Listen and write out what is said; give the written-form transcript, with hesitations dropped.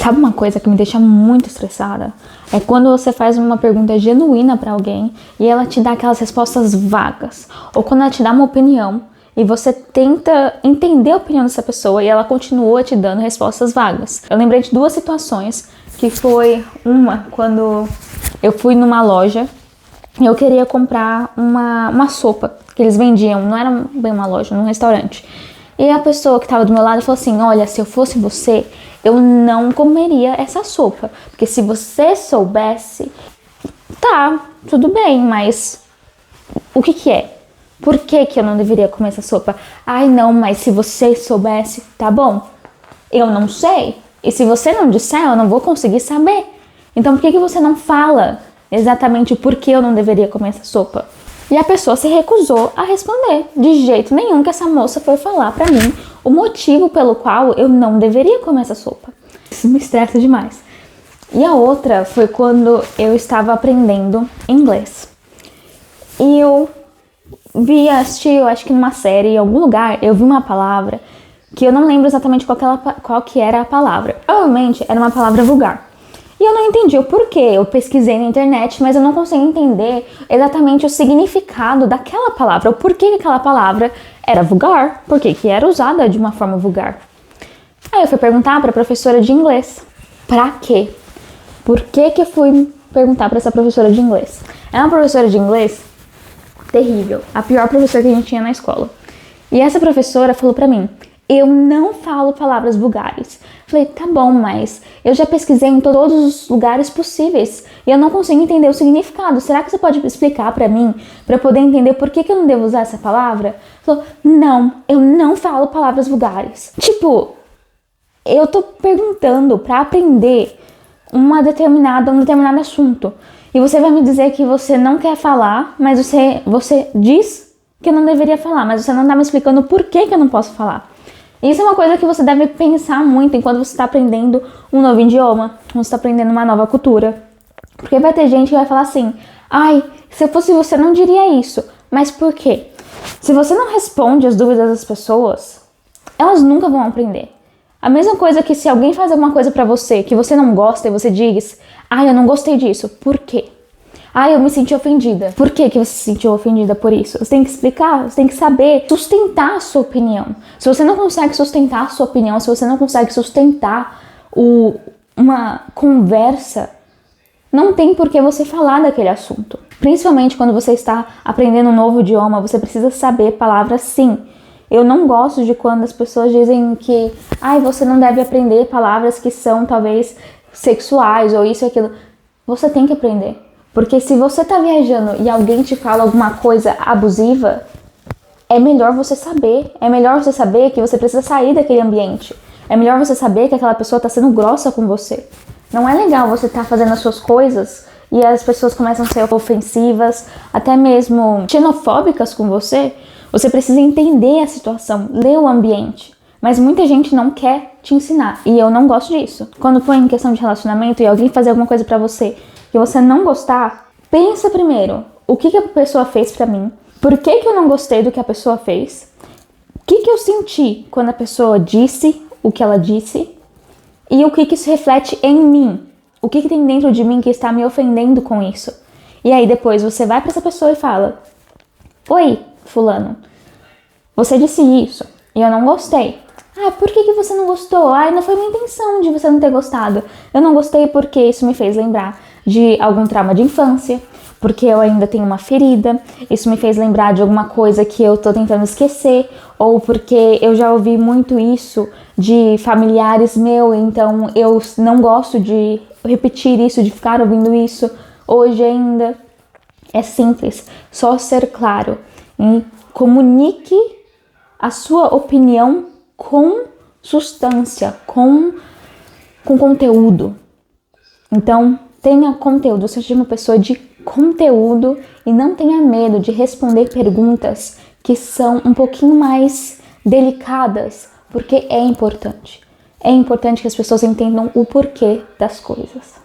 Sabe uma coisa que me deixa muito estressada? É quando você faz uma pergunta genuína pra alguém e ela te dá aquelas respostas vagas. Ou quando ela te dá uma opinião e você tenta entender a opinião dessa pessoa e ela continua te dando respostas vagas. Eu lembrei de 2 situações, que foi uma quando eu fui numa loja e eu queria comprar uma sopa que eles vendiam, não era bem uma loja, num restaurante. E a pessoa que estava do meu lado falou assim, olha, se eu fosse você, eu não comeria essa sopa. Porque se você soubesse, tá, tudo bem, mas o que é? Por que eu não deveria comer essa sopa? Ai, não, mas se você soubesse, tá bom. Eu não sei. E se você não disser, eu não vou conseguir saber. Então por que você não fala exatamente o porquê eu não deveria comer essa sopa? E a pessoa se recusou a responder. De jeito nenhum que essa moça foi falar pra mim o motivo pelo qual eu não deveria comer essa sopa. Isso me estressa demais. E a outra foi quando eu estava aprendendo inglês. E eu assisti, eu acho que numa série, em algum lugar, eu vi uma palavra que eu não lembro exatamente qual que era a palavra. Provavelmente era uma palavra vulgar. E eu não entendi o porquê. Eu pesquisei na internet, mas eu não consegui entender exatamente o significado daquela palavra. O porquê que aquela palavra era vulgar. Por que era usada de uma forma vulgar. Aí eu fui perguntar para a professora de inglês. Pra quê? Por que eu fui perguntar para essa professora de inglês? É uma professora de inglês terrível. A pior professora que a gente tinha na escola. E essa professora falou pra mim, eu não falo palavras vulgares. Falei, tá bom, mas eu já pesquisei em todos os lugares possíveis e eu não consigo entender o significado. Será que você pode explicar pra mim, pra eu poder entender por que eu não devo usar essa palavra? Falou, não, eu não falo palavras vulgares. Tipo, eu tô perguntando pra aprender um determinado assunto. E você vai me dizer que você não quer falar, mas você diz que eu não deveria falar, mas você não tá me explicando por que eu não posso falar. Isso é uma coisa que você deve pensar muito enquanto você está aprendendo um novo idioma, quando você está aprendendo uma nova cultura. Porque vai ter gente que vai falar assim, ai, se eu fosse você não diria isso. Mas por quê? Se você não responde as dúvidas das pessoas, elas nunca vão aprender. A mesma coisa que se alguém faz alguma coisa pra você que você não gosta e você diz, ai, eu não gostei disso. Por quê? Ai, eu me senti ofendida. Por que você se sentiu ofendida por isso? Você tem que explicar, você tem que saber sustentar a sua opinião. Se você não consegue sustentar a sua opinião, se você não consegue sustentar uma conversa, não tem por que você falar daquele assunto. Principalmente quando você está aprendendo um novo idioma, você precisa saber palavras sim. Eu não gosto de quando as pessoas dizem que ai, você não deve aprender palavras que são talvez sexuais ou isso e aquilo. Você tem que aprender. Porque se você tá viajando e alguém te fala alguma coisa abusiva, é melhor você saber. É melhor você saber que você precisa sair daquele ambiente. É melhor você saber que aquela pessoa tá sendo grossa com você. Não é legal você tá fazendo as suas coisas e as pessoas começam a ser ofensivas, até mesmo xenofóbicas com você. Você precisa entender a situação, ler o ambiente. Mas muita gente não quer te ensinar e eu não gosto disso. Quando põe em questão de relacionamento e alguém fazer alguma coisa pra você que você não gostar, pensa primeiro, o que a pessoa fez pra mim? Por que eu não gostei do que a pessoa fez? O que eu senti quando a pessoa disse o que ela disse? E o que isso reflete em mim? O que tem dentro de mim que está me ofendendo com isso? E aí depois você vai pra essa pessoa e fala, oi, fulano, você disse isso e eu não gostei. Ah, por que você não gostou? Ah, não foi minha intenção de você não ter gostado. Eu não gostei porque isso me fez lembrar de algum trauma de infância, porque eu ainda tenho uma ferida, isso me fez lembrar de alguma coisa que eu tô tentando esquecer, ou porque eu já ouvi muito isso de familiares meus, então eu não gosto de repetir isso, de ficar ouvindo isso hoje ainda. É simples, só ser claro e comunique a sua opinião com substância, com conteúdo. Então, tenha conteúdo, seja uma pessoa de conteúdo e não tenha medo de responder perguntas que são um pouquinho mais delicadas, porque é importante. É importante que as pessoas entendam o porquê das coisas.